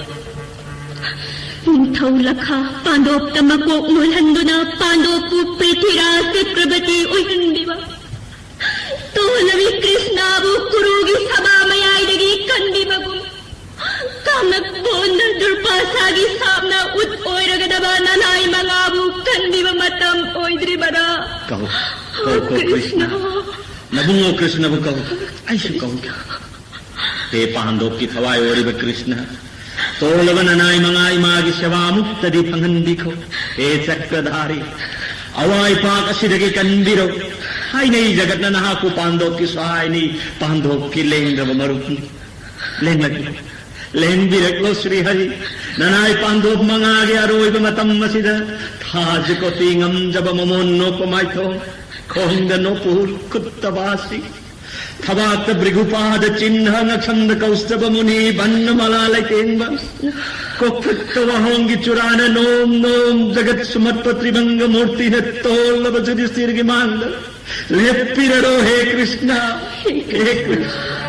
निंथौ लखा पांडव तमकोक मुलहंदुना पांडवपु पृथ्वीराज चक्रवर्ती उहिंदिबा तोलवी कृष्णाबु कुरुगी सभा मयाइदगी कंदिबगु कामक बोंद दुर्भाषागी सामना उत ओइरगदबा ननाय मंगाबु कंदिबा मतम ओइद्रिबदा कहो कृष्ण नबुंगो कृष्ण बु कहो ऐसु कहो ते पांडव की थवाय ओरिब कृष्ण तोलव ननाय मंगाय मागी सेवा मुक्तदी फंगंदिखो हे चक्रधारी अवाय पाक असिदगी कंदिरो हाय नहीं जगत नहा को पांडव की सहाय नहीं पांडव की लेंद्रब मरुप लेंगलगी लेंग बिरकलो श्री हरि ननाय पांडव मंगागे अरोइब मतम मसिद थाज को तिंगम जब ममोन नो पमाइथो खोंग नो पुर कुत्तवासी थवात भृगुपाद चिन्ह नछंद कौस्तभ मुनि बन्न मलालय तेंब कोखत वहोंगी चुरान नोम नोम जगत सुमत त्रिभंग मूर्ति है तोल बजुदी स्थिर की मांग लेपिरो हे कृष्ण हे कृष्ण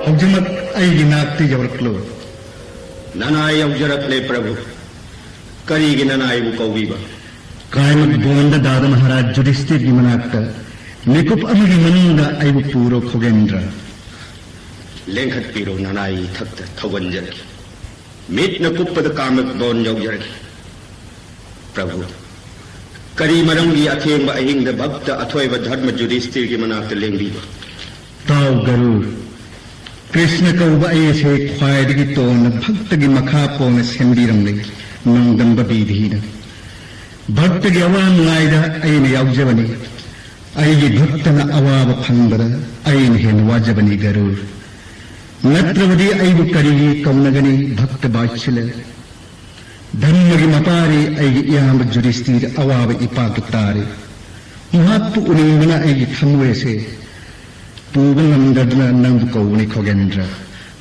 हौजमत अꯩगी नाक्ति यवरक्लो ननाय यौजरक्ले प्रभु करीगी ननाय बु कौबीबा कायमत बोंद दाद महाराज युधिष्ठिर की मनाक्ता निकुप अमगी मनुंगा अइबु पूरो खोगेंद्र लेंखत पीरो ननाय थक्त थवंजरकी मीट न कुप्पद कामक बोन यौजरकी प्रभु करी मरंगी अथेंग अहिंग भक्त अथोइब धर्म युधिष्ठिर की मनाक्ता लेंबीबा ताव गरुड़ कृष्ण कौब ऐसे ख्वाइदगी तोन भक्त की मखा पोन सेंबीरंगले नंगदंब बीधीन भक्त की अवा नुआइदा ऐन याउजबनी ऐगी भक्तन अवाब फंगद ऐन हेन वाजबनी गरुड़ नत्रवदी ऐबु करीगी कौनगनी भक्त बाछिल धर्म की मपारी ऐगी याम युधिष्ठिर अवाब इपाक तारे महात्पु उनिंगना ऐगी थमवे से पूगनंदना नंद कौनी खोगेंद्र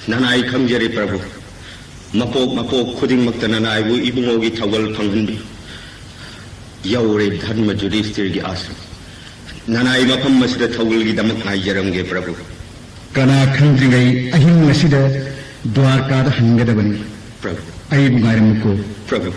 ननाय खंजरे प्रभु मपोक मपोक खुदिंग मक्त ननाय बु इबुंगोगी थवल फंगनबी यौरे धर्म युधिष्ठिर की आश्रम ननाय मफम मसिद थवल की दमक नायजरंगे प्रभु कना खंद्रिगई अहिंग मसिद द्वारका हंगदबनी प्रभु अई बुगारमुको प्रभु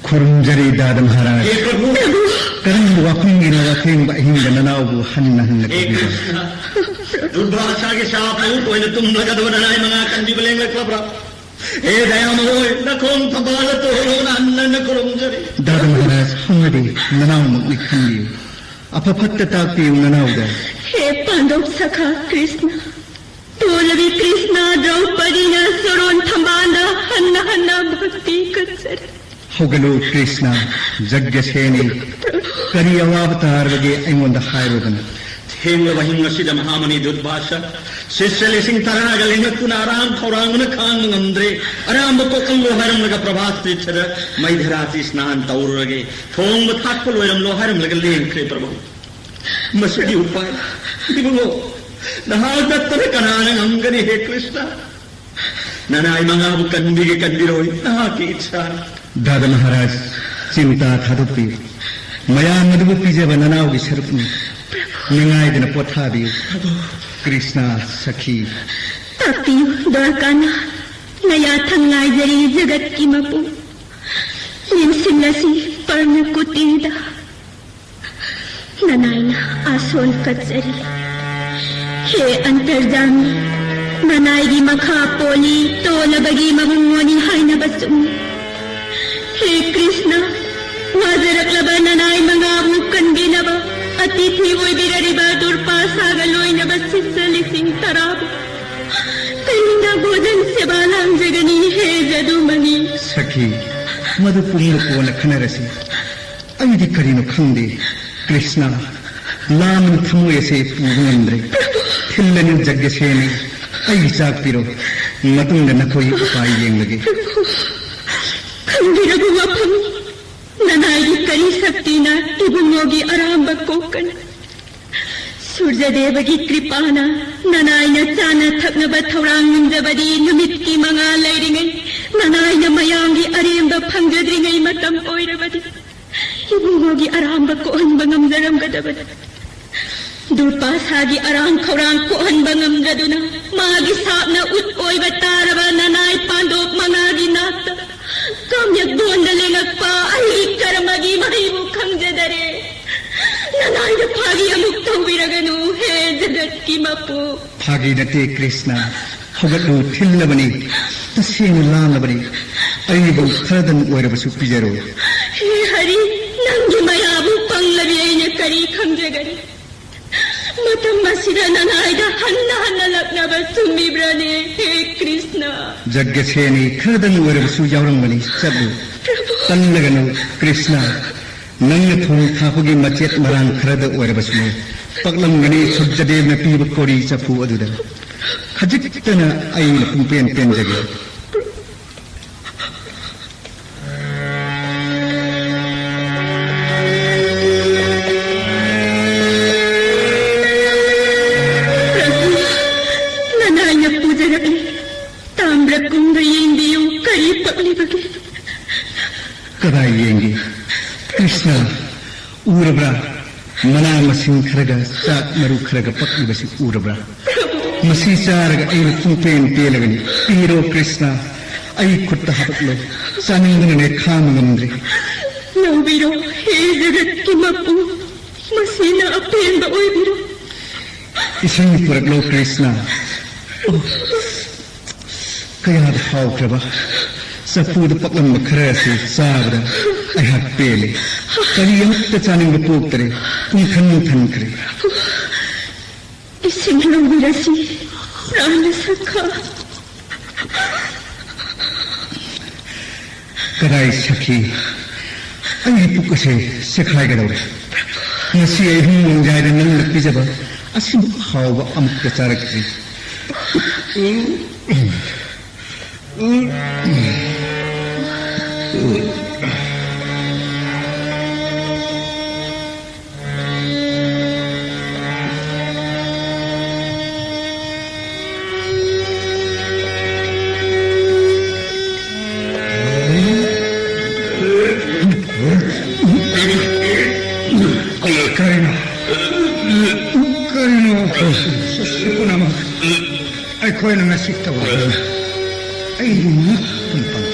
खुरुंजरी दाद महाराज करम वाकुंगी न वाकुंग बहिंग ननावु हन्न हन्न कबीर दुर्भाषा के शाप हो कोई न तुम लगद ननाय मंगा कंदी बलेंगे क्लबरा ए दयाम होय नखों थबाल तो हो नन्न न खुरुंजरी दाद महाराज हंगदे ननाव मुक्ति खंदी अपफत्त ताकती ननाव दा हे पांडव सखा कृष्ण तोलवी कृष्ण द्रौपदी न सोरोन थंबाना हन्ना भक्ति कत्सर हौगलो कृष्ण जग्गसेनी करी अवावतार बगे ऐंगोंदा हायरोदन थेंगलबा हिंगसिदा महामनी दुर्भाषा शिष्य लिसिंग तरागा लिंगकुना आराम खौरांगना खांग ngамद्रे अराम कोकंगो हारमलगा प्रभात तीर्थद मैधराती स्नान तौरगे थोंग थाकपल वरम लो हारमलगा लेंख्रे प्रभु मसडी उपाय दिबो नहादत्तर कनाना ngамगनी हे कृष्ण ननाई मंगाबु कंदिगे कंदिरोई नहा की इच्छा दादा महाराज चिंता थादोपी मया मधुबु पीजेब ननाउगी सरुपनी निंगाइदन पोथाबियु कृष्ण सखी तापियु दरकाना नया थंगाइजरी जगत की मपु निमसिंगसी पर्ण कुतीदा ननाइना आसोल कत्सरी हे अंतर्जामी ननाइगी मखा पोली तोलबगी मगुंगोनी हाइना बसुम हे कृष्ण वाजरक्लबा ननाइ मंगाबु कंदिनबा अतिथि ओइबिररिबा दुर्पा सागलोइनबा सिस्सलिसिंग तराबु कलिंगा भोजन सेबालां जगनी हे जदुमनी सखी मधु पुंग कोन खनरसी अइदि करिनो खंदे कृष्ण लामन थमोयसे पूगंद्रे थिल्लन जग्गसेनी अइ चाकपिरो मतुंग नखोई उपाय येंगगे खंदिरबु वफम ननाई करी शक्तिना इबुंगोगी आराम कोकन सूर्यदेवगी कृपाना ननाइना चाना थकनबा थौरांग मुंजबदी नुमित की मंगा लैरिङै ननाइना मयांगी अरेंब फंगद्रिङै मतम ओइरबदी इबुंगोगी आराम कोहनब ngamजरमगदबदी दुर्पासागी आराम खौरांग कोहनब ngamजदुना मागी सापना उत ओइब तारबा ननाइ पांडोक मंगागी नात काम्यक दोंद लेंगक्पा आई कर्मगी महिबु खंगजदरे ननाइ फागी अमुक तौबिरगनु हे जगत की मपु फागी नते कृष्ण हौगलो थिल्लबनी तसेन लालबनी अइबु खरदन ओइरबसु पिजरो हे हरि नंगी मयाबु पंगलबी ऐने करी खंगजगरी मतम मसिदा ननाइदा हन्ना लग्नबा सुमिब्रने हे कृष्ण जग्गसेनी खरदन ओइरबसु यावरंगनी चबु तन्नगनु कृष्ण नंग थों थापगी मचेत मरांग खरद ओइरबसु पगलंगनी सुजदेवना पीब कोरी चफु अदुदा खजिक्तना अइना पुंपेन पेन जगे कदाई येंगे कृष्ण ऊरब्रा मना मसिंग खरगा चाक मरु खरगा पक्की बसी ऊरब्रा मसी चारगा अइना पुंपेन पेलगनी पीरो कृष्ण अइ खुट्टा हपतलो चानिंगने खाम ngамद्रे नौबिरो हे जगत की मपु मसीना अपेन ओइबिरो इसिंग पुरकलो कृष्ण कया हाउख्रबा सपूद पकलम खरसे साबरा अहक पेले करियम तचानिंग पोक्तरे पुंखन खरे इसिंग नौबिरसी प्राण सखा कदाई सखी अइ पुकसे सखाय गदौरे नसी अहिं मंजायद नंग पिजबा असिम हाव अमुक चारक्री Aikoy na nasita ko. Ay, tumpang.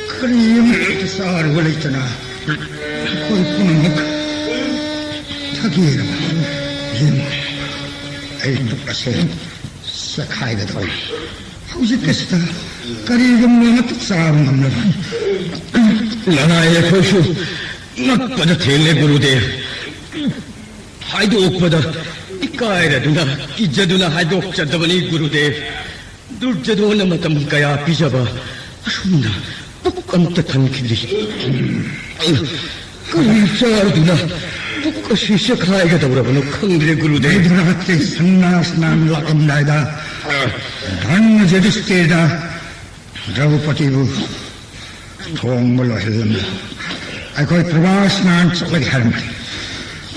Kariyam ito sa arwala ito na. Ako'y punamag. Tagirang. Yun. Ay, ito kasi sa kaya daw. Hausit kasi ta. Kariyam na natat sa aram naman. Lanaya ko siya. Nagpada tele gurudev. Haydo okpada. 이까이라두나 이자두나 하독자더니 구루데v 둘째도나 마tam kaya 피자바 아숨나 뻑깜떡한 길이 그이자두나 뻑까시샤 카이가 더브라보노 컹드레 구루데v Idrate sannasnan lakam daida. Dhanna jadisteda. Draupadivu. Thong mulo hillam. Aikoi pravasnan chaklag haram.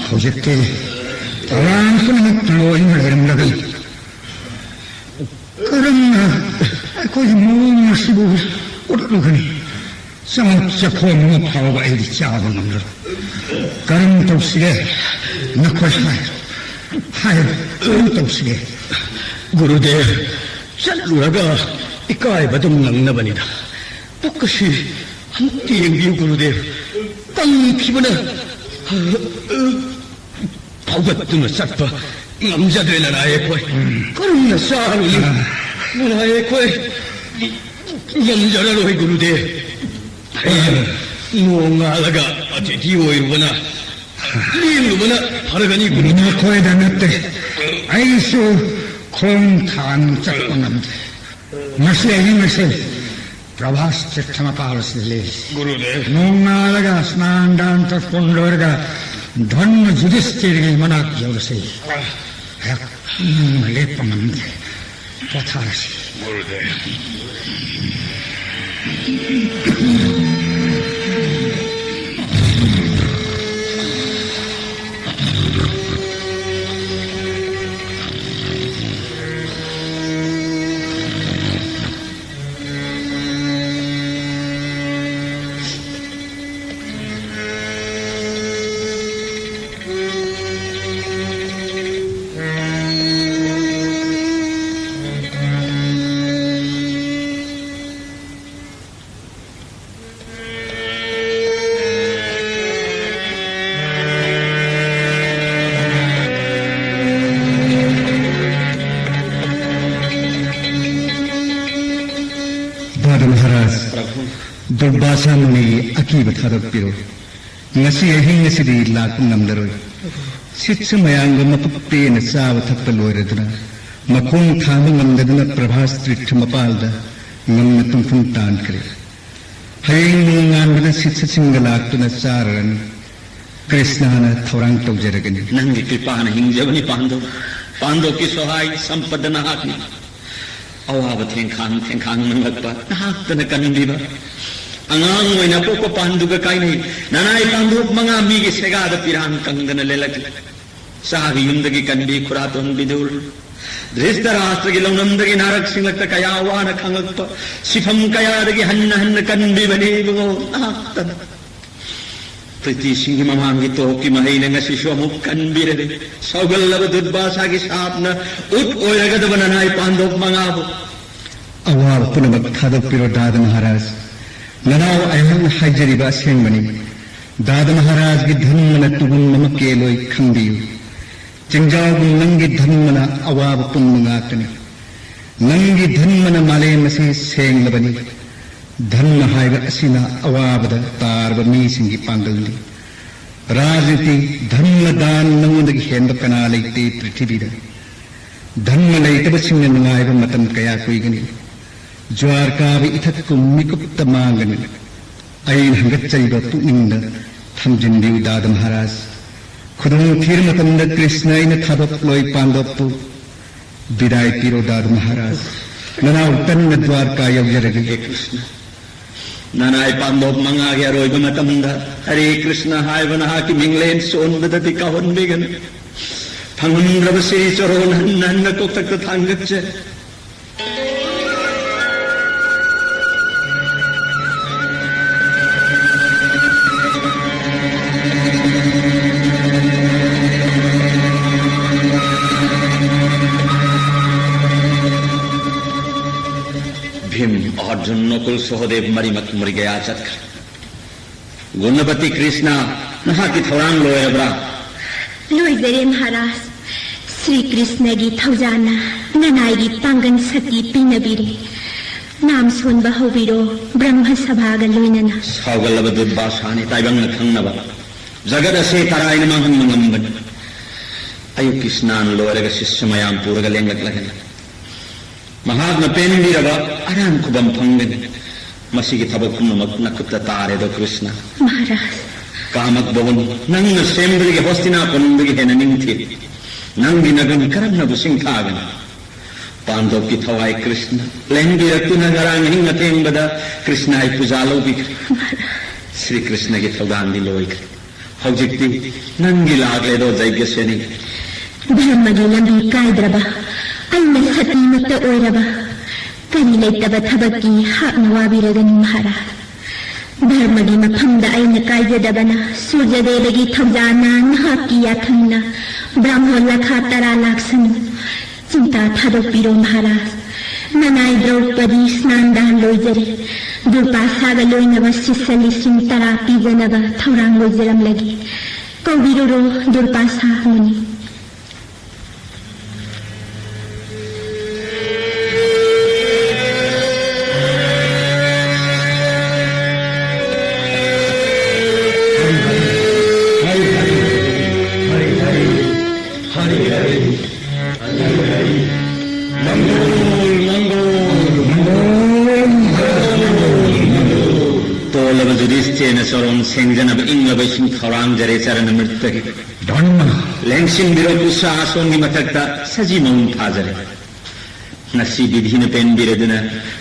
Hojitte. Taran kunamit loing haram lagal. Karamna. Aikoi moon sibu. Utlugani. Samutsa phonu phawba edi chava namdar. Karam tawsige. Nakwai hayr. Hayr. Tawsige. 구루데v 찰루라가 이까이바도 낭나바니다 뻑까시 함께 engbiu 구루데v 땅 피부나 바우바뜨나 싹바 남자들이나 나의 코에 그럼 나 싸우니 나의 코에 남자라로의 구루데v 농아라가 아티디오이루바나 리루바나 바라가니 구루데v Nakwai danatte. Aisu. Kung than chakpanam. Masih. Prabhas chittama palas dili. 구루데v Nungalaga snandan taspundorga. Dhanna judistirgi manak yaurasi. Yak lepamam. Patharasi. 구루데v Durbasa muni akiba thadapiro. Ngasi ahing ngasidi lakam namdaroi. Sitsa mayanga mapapte na sawa thappa loiraduna. Makong thama ngamdaduna prabhas tritha mapalda. Ngamna tungfung taan kare. Hayang nganbada sitsa singalakuna sararan. Krishnana thorang tawjaragani. Nangi kripana hingjavani Pando ki sohai sampadana hakni. Awaba thengkhang nangakpa nahakdana kandiba. Angang oina poko panduga kainai nanai panduk mga migi segada pirang kangdana lelaki. Sabi yundagi kandi kuraton bidur. Dhritarashtra launamdagi narak singlakta kaya wana khangakpa. Sifam kaya dagi hanna kandi bani bungo nahakdana. Priti singi mamangi toki mahina nga siswamuk kanbirade. Saugallaba dudbasagi sapna ut oiragada nanai panduk mga abo. Awal punabag thadapiro Dada Maharaj. Nanaw ayang hajariba siyang Dada Maharaj gi dhanmana tugun namakeloi khangbiyu. Jingjaw nangi dhanmana awab punmangakani. Nangi dhanmana male masi siyang labani. Dhanma haiba asina awabada tarba misingi pangalni. Rajniti dhanma dan nangundagi henba kanalaite prithibida. Dhanma laitaba singna nangaiba matam kaya kuigani. Jwar kabi ithat kumikupta mangani. Ayin hangatchaiba puingna thamjindiu Dada Maharaj. Khudung thirmatanda Krishna ina thadap loi pandappu. Bidai piro Dada Maharaj. Nanaw tanna dwarka yawyaragi. Krishna. Nanai pandop mangagi aroy matamda. Hare Krishna haivana haki minglen son badati kahon bigan. Pangundrabasi charon hanna koktak thangatche. Arjun Nakul Sahdev मरिमत मर गया चतकर गुणपति कृष्णा नहा की थौरांग लोयरब्रा लोइजरे महाराज श्री कृष्ण की थौजाना ननाई की पांगन सती पिनबिरे नाम सोनबा हौबिरो ब्रह्म सभा गलोइनना सावगलब दुर्बासाने ताइबंग खंगनबा जगत से तराइन मंगन मंगन ꯑꯌꯨꯛꯀꯤ ꯁ꯭ꯅꯥꯟ ꯂꯣꯏꯔꯒ ꯁꯤష్ꯌ ꯃꯌꯥꯝ ꯄꯨꯔꯒ ꯂꯦꯡꯂꯛꯂꯒꯅꯤ ꯃꯍꯥꯛꯅ ꯄꯦꯟꯕꯤꯔꯕ ꯑꯔꯥꯟ ꯈꯨꯕꯝ ꯐꯪꯒꯅꯤ ꯃꯁꯤꯒꯤ ꯊꯕꯛ ꯄꯨꯝꯅꯃꯛ ꯅꯈꯨꯠꯇ ꯇꯥꯔꯦꯗꯣ ꯀ꯭ꯔꯤꯁꯅ ꯃꯍꯥꯔꯥꯖ ꯀꯥꯃꯛꯕꯋꯟ ꯅꯪꯅ ꯁꯦꯝꯕꯗꯒꯤ ꯍꯣꯁꯇꯤꯅꯥꯄꯨꯔꯗꯒꯤ ꯍꯦꯟꯅ ꯅꯤꯡꯊꯤ ꯅꯪꯒꯤ ꯅꯒꯟ ꯀꯔꯝꯅꯕꯨ ꯁꯤꯡꯊꯥꯒꯅꯤ ꯄꯥꯟꯗꯣꯞꯀꯤ ꯊꯋꯥꯏ ꯀ꯭ꯔꯤꯁꯅ ꯂꯦꯡꯕꯤꯔꯛꯇꯨꯅ ꯉꯔꯥꯡ ꯑꯍꯤꯡ ꯑꯊꯦꯡꯕꯗ ꯀ꯭ꯔꯤꯁꯅ ꯑꯩ ꯄꯨꯖꯥ ꯂꯧꯕꯤꯈ꯭ꯔꯦ ಶ್ರೀ ಕೃಷ್ಣಗೆ ಥೌದಾಂದಿ ಲೋಯ್ಕ್ರೆ ಹೌಜಿಕ್ತಿ ನಂಗಿ ಲಾಗ್ಲೇದೋ ಜೈಗ್ಯಸೇನಿ ಧರ್ಮಗೆ ಲಂಬಿ ಕಾಯ್ದ್ರಬ ಅನ್ನ ಸತಿ ಮತ್ತ ಓಯ್ರಬ ಕರಿ ಲೈತಬ ಥಬಕ್ಕಿ ಹಾಕ್ನ ವಾಬಿರಗನಿ ಮಹಾರ ಧರ್ಮಗೆ ಮಫಂದ ಐನ ಕಾಯ್ಜದಬನ ಸೂರ್ಯದೇವಗಿ ಥೌಜಾನ ನಹಾಕಿ ಯಾಥಂನ ಬ್ರಾಹ್ಮಣ ಲಖಾ ತರಾ ಲಾಕ್ಸನು ಚಿಂತಾ ಥಾದೋಪಿರೋ ಮಹಾರಾಜ Nanay Draupadi snandahan loijari. Durpasaga loinaba sisalisin tarapi janaba thaurang loijaram lagi. Kaubiruro durpasa muni. Soron sengjana inglaba sing khorang jare charana mirtagi Dharma lengsing biroku sa asongi matakta saji maun phajare nasi bidhina pen bireduna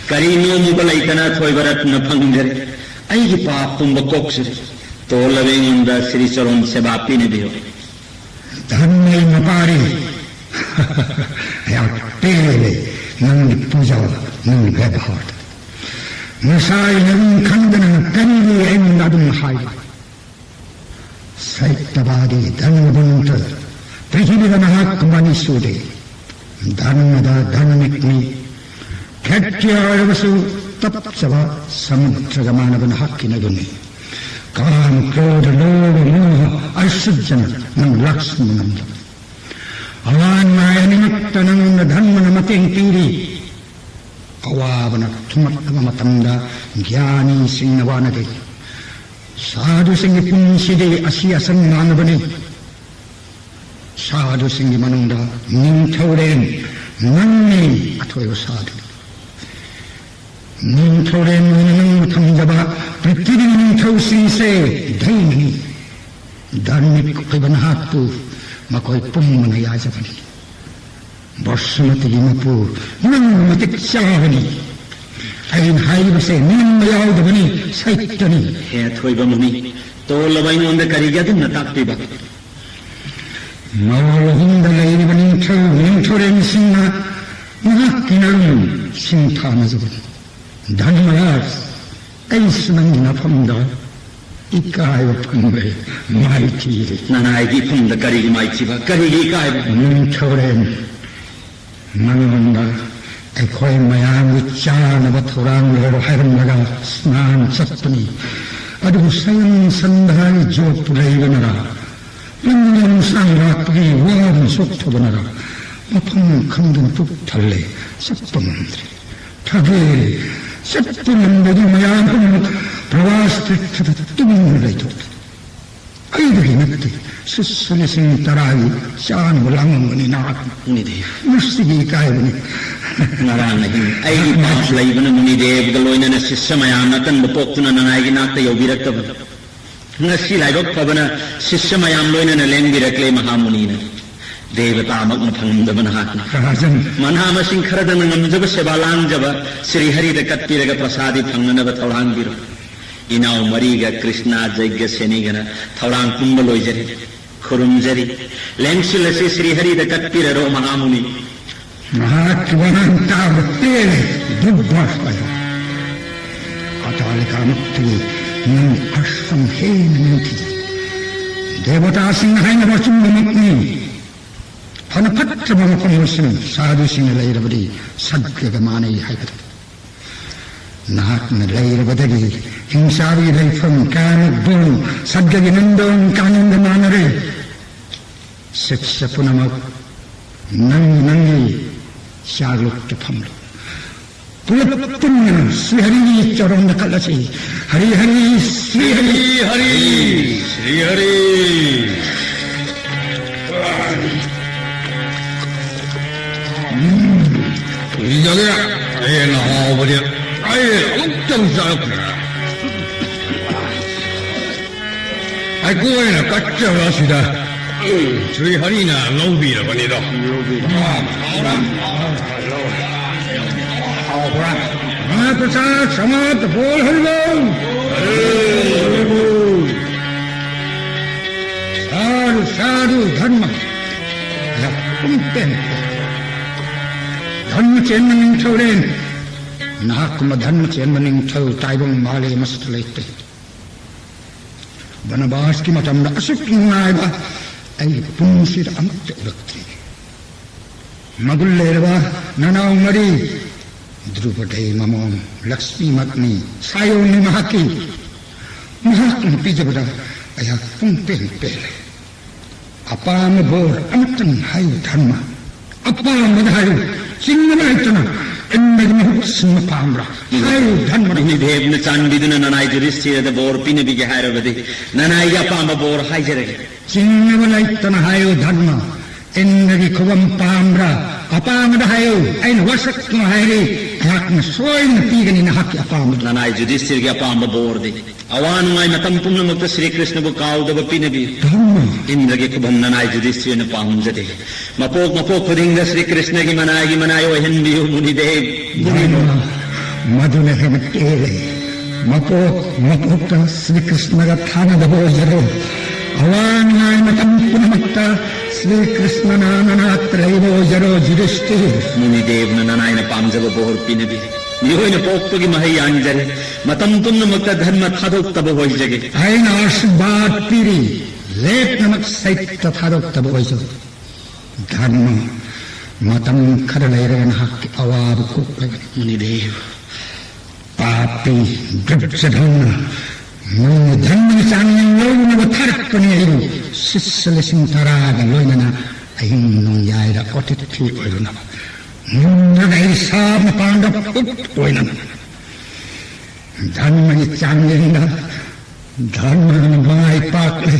kari no mugalaitana thoibarat na phangjare aigi paap tumba koksare tolabe inda sri soron seba pine dio Dharma mapari ya pele nang puja nang bebhart Nasai nang kandana kanili endadum hai Saitabadi dhanabunta Prithivida mahak manisude Dhanmada dhanamikni Khatyaravasu tapsava samudragamanavan hakkinaguni Kam krodha loda moha aisujjana nang laksmananda Avan maya nimatta nang dhanmana mating tiri Awabana tumatama matanda Gyani singnavanade Sadhu singi punside asiya sannanabane Sadhu singi manunda Nintauren Nanni atoyo sadhu Nintauren Nanang tamjaba Prithivi nintau sinse Daini Dharmik kibanahatu Makoy pummana yajabani Basmati mapu nang matik syahani ayin haibase nin mayawdabani saittani he thoiba muni tolabai nonda karigadu nataktiba Mawalahunda lairibani thau nintoren sinna Nahakinarum sintanazaban Dhanmayas Aisnang napamda Ikaiva pangbe maitiri nanaigi pamda karigi maitiba karigi ikaiva Nintoren Mananda Ekhoy mayam uchanaba thurang lero haramlaga snan chattani Adu sayam sandhai jopulaivanara Nandam sangratpagi waram sothavanara Mapam khandun tuk thalle sappamandri Thage sappamandri mayam pravastithata tumulaitot Aidagi natti Sissalisin tarai saan walangamani naak Unidev Nustigi kaibani Narang naging aigi paap laibana Unidev galoina na sisyamayam natan bapoktuna nanaigi nakta yawbiraktaba Ngasi laibak pabana sisyamayam loina na lengbirakle mahamunina Devatamak na pangdabana hatna Rajan Manhamasing karadana ngamjaba sebalangjaba Sri Hari da katpiraga prasadi pangnanaba thaurang biro Inaw mariga Krishna jaigya senigana thaurang kumbaloijari Khurumjari Lengsilasi Sri Hari da katpiraro mahamuni Mahatvanan tavate dubbashvaya Atalikamakti nang ashram hena minti Devata singhayna vachundamakni Panapatra mamapamusin sadhu singalayravadi sadgagamanai haivata Nahakna layravadagi Hingsavi laifam kanagdung sadgaginandong kanandamanare Sitsa punamak Nangi Syarluk pamlu Pulappunya Sri Hari Charon nakalasi Hari Hari Sri Hari Hari Sri Hari 저기야, 애 나와버려. 아이, 엄청 싸웠구나. 아이, 그거에는 까짜라시다. 저희 하리나 로비라고 하니다. 마트사, 사마트, 볼 흘러. 사루, धर्म धर्म चेन्मनिंग थौरेन नाकुम धर्म चेन्मनिंग थौ ताइबंग माले मस्त लेते वनवास की मतम असुक नायबा ऐ पुंसिर अमत उरक्ति मगुल्लेरवा ननाउ मरी द्रुपदे ममोम लक्ष्मी मग्नि सायोनि महाकी महाकन पिजबदा अया पुंपेन पेले अपाम बोर अमतन हायु धर्म अपाम हायु चिंगनाइतना इन्नगन सिंह पामरा हायु धर्म निदेव न चांबिदन ननाई जुरिस्थिर बोर पिन बिगे हायरबदे ननाई अपाम बोर हायजरे चिंगनाइतना हायु धर्म इन्नगी खुवम पामरा अपाम हायु ऐन वसक हायरे हाकन सोइन पीगनि नहक अपाम ननाई जुरिस्थिर के अपाम बोर दे अवानुआई मतम पुनमक्त श्री कृष्ण को काउदब पिनबी इंद्र के कुबन ननाई जुरिस्थिर न पामजदे मपोक खुदिंग श्री कृष्ण की मनायो हिंदियो मुनिदेव मधुने हम तेरे मपोक श्री कृष्ण का थाना दबो जरो अवानुआई मतम पुनमक्त श्री कृष्ण नानात्रैवो जरो जुरिस्थिर मुनिदेव ननाई न पामजब बोर पिनबी निहोइन पोक्पगी महै अंजरे मतम पुनमक्त धर्म थादोक तब होई जगे ऐन आशीर्वाद पीरी लेप नमक सहित थादोक तब होई जगे धर्म मतम खरलेरन हक अवाब को मुनिदेव पापी गृप्सधन धर्म चांगन लोन वथरपने इरु सिस्सले सिंतराग लोइनना अहिन्नो याइरा अतिथि ओइरुना मुन्नगै साम पांडव पुट ओइनना धर्म चांगन धर्म बाई पाकले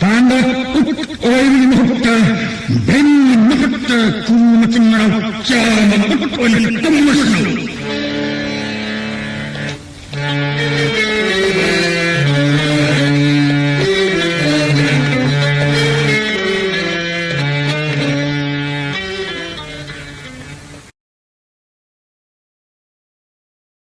पांडव पुट ओइरुना भिन्न मुक्त कुमचमरा चाम पुट ओइनना तुमसनु